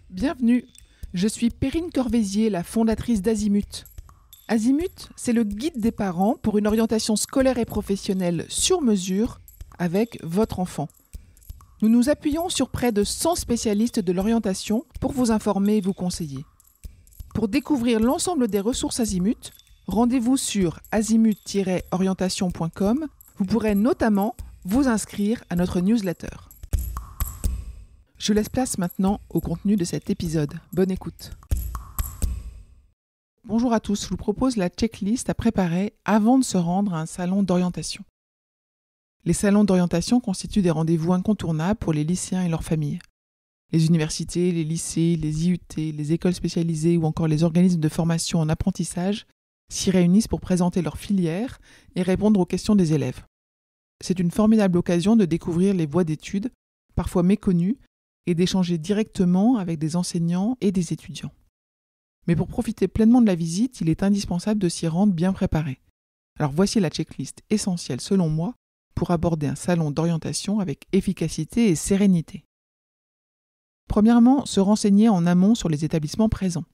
Bienvenue, je suis Perrine Corvézier, la fondatrice d'Azimut. Azimut, c'est le guide des parents pour une orientation scolaire et professionnelle sur mesure avec votre enfant. Nous nous appuyons sur près de 100 spécialistes de l'orientation pour vous informer et vous conseiller. Pour découvrir l'ensemble des ressources Azimut, rendez-vous sur azimut-orientation.com. Vous pourrez notamment vous inscrire à notre newsletter. Je laisse place maintenant au contenu de cet épisode. Bonne écoute. Bonjour à tous, je vous propose la checklist à préparer avant de se rendre à un salon d'orientation. Les salons d'orientation constituent des rendez-vous incontournables pour les lycéens et leurs familles. Les universités, les lycées, les IUT, les écoles spécialisées ou encore les organismes de formation en apprentissage s'y réunissent pour présenter leurs filières et répondre aux questions des élèves. C'est une formidable occasion de découvrir les voies d'études, parfois méconnues, et d'échanger directement avec des enseignants et des étudiants. Mais pour profiter pleinement de la visite, il est indispensable de s'y rendre bien préparé. Alors voici la checklist essentielle selon moi pour aborder un salon d'orientation avec efficacité et sérénité. Premièrement, se renseigner en amont sur les établissements présents.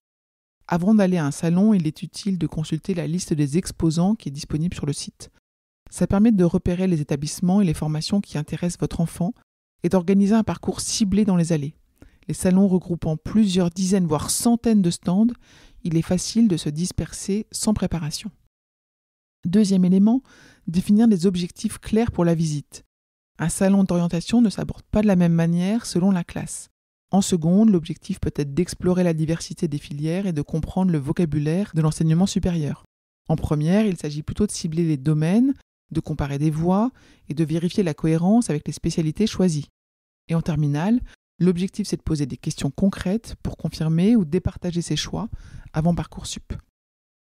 Avant d'aller à un salon, il est utile de consulter la liste des exposants qui est disponible sur le site. Ça permet de repérer les établissements et les formations qui intéressent votre enfant et d'organiser un parcours ciblé dans les allées. Les salons regroupant plusieurs dizaines voire centaines de stands, il est facile de se disperser sans préparation. Deuxième élément, définir des objectifs clairs pour la visite. Un salon d'orientation ne s'aborde pas de la même manière selon la classe. En seconde, l'objectif peut être d'explorer la diversité des filières et de comprendre le vocabulaire de l'enseignement supérieur. En première, il s'agit plutôt de cibler les domaines, de comparer des voies et de vérifier la cohérence avec les spécialités choisies. Et en terminale, l'objectif c'est de poser des questions concrètes pour confirmer ou départager ses choix avant Parcoursup.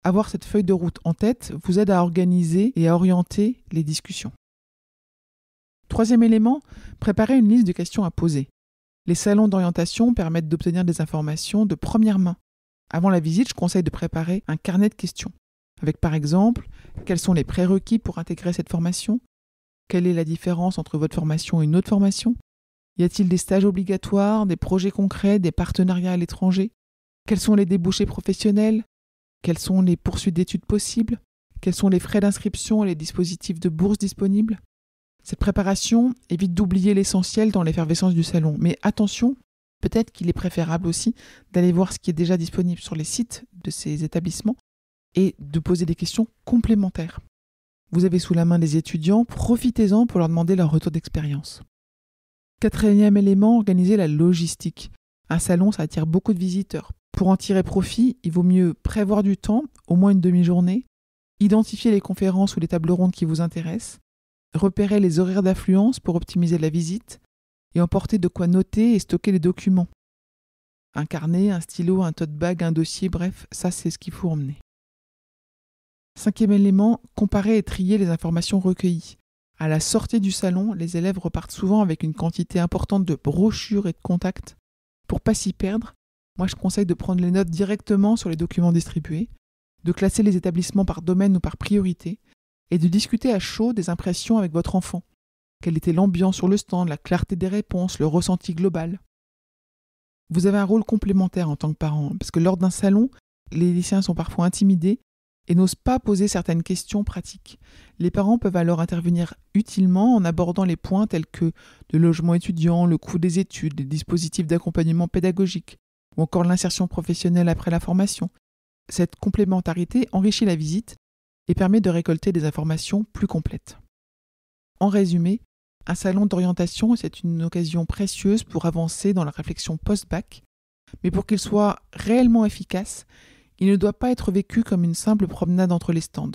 Avoir cette feuille de route en tête vous aide à organiser et à orienter les discussions. Troisième élément, préparer une liste de questions à poser. Les salons d'orientation permettent d'obtenir des informations de première main. Avant la visite, je conseille de préparer un carnet de questions, avec par exemple, quels sont les prérequis pour intégrer cette formation? Quelle est la différence entre votre formation et une autre formation? Y a-t-il des stages obligatoires, des projets concrets, des partenariats à l'étranger? Quels sont les débouchés professionnels? Quelles sont les poursuites d'études possibles? Quels sont les frais d'inscription et les dispositifs de bourse disponibles? Cette préparation évite d'oublier l'essentiel dans l'effervescence du salon. Mais attention, peut-être qu'il est préférable aussi d'aller voir ce qui est déjà disponible sur les sites de ces établissements et de poser des questions complémentaires. Vous avez sous la main des étudiants, profitez-en pour leur demander leur retour d'expérience. Quatrième élément, organiser la logistique. Un salon, ça attire beaucoup de visiteurs. Pour en tirer profit, il vaut mieux prévoir du temps, au moins une demi-journée, identifier les conférences ou les tables rondes qui vous intéressent, repérer les horaires d'affluence pour optimiser la visite et emporter de quoi noter et stocker les documents. Un carnet, un stylo, un tote bag, un dossier, bref, ça c'est ce qu'il faut emmener. Cinquième élément, comparer et trier les informations recueillies. À la sortie du salon, les élèves repartent souvent avec une quantité importante de brochures et de contacts. Pour pas s'y perdre, moi je conseille de prendre les notes directement sur les documents distribués, de classer les établissements par domaine ou par priorité, et de discuter à chaud des impressions avec votre enfant. Quelle était l'ambiance sur le stand, la clarté des réponses, le ressenti global. Vous avez un rôle complémentaire en tant que parent, parce que lors d'un salon, les lycéens sont parfois intimidés et n'osent pas poser certaines questions pratiques. Les parents peuvent alors intervenir utilement en abordant les points tels que le logement étudiant, le coût des études, les dispositifs d'accompagnement pédagogique, ou encore l'insertion professionnelle après la formation. Cette complémentarité enrichit la visite et permet de récolter des informations plus complètes. En résumé, un salon d'orientation, c'est une occasion précieuse pour avancer dans la réflexion post-bac, mais pour qu'il soit réellement efficace, il ne doit pas être vécu comme une simple promenade entre les stands.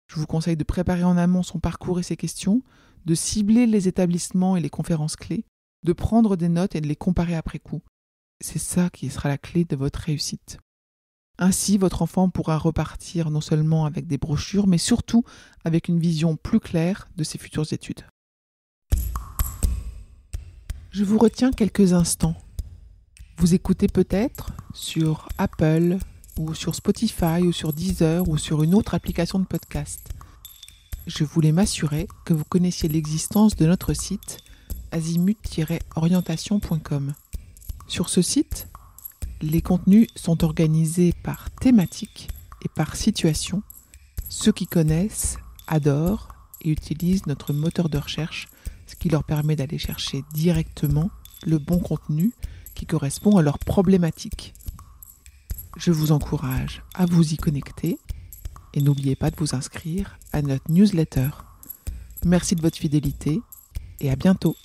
Je vous conseille de préparer en amont son parcours et ses questions, de cibler les établissements et les conférences clés, de prendre des notes et de les comparer après coup. C'est ça qui sera la clé de votre réussite. Ainsi, votre enfant pourra repartir non seulement avec des brochures, mais surtout avec une vision plus claire de ses futures études. Je vous retiens quelques instants. Vous écoutez peut-être sur Apple, ou sur Spotify, ou sur Deezer, ou sur une autre application de podcast. Je voulais m'assurer que vous connaissiez l'existence de notre site azimut-orientation.com. Sur ce site, les contenus sont organisés par thématique et par situation. Ceux qui connaissent adorent et utilisent notre moteur de recherche, ce qui leur permet d'aller chercher directement le bon contenu qui correspond à leur problématique. Je vous encourage à vous y connecter et n'oubliez pas de vous inscrire à notre newsletter. Merci de votre fidélité et à bientôt.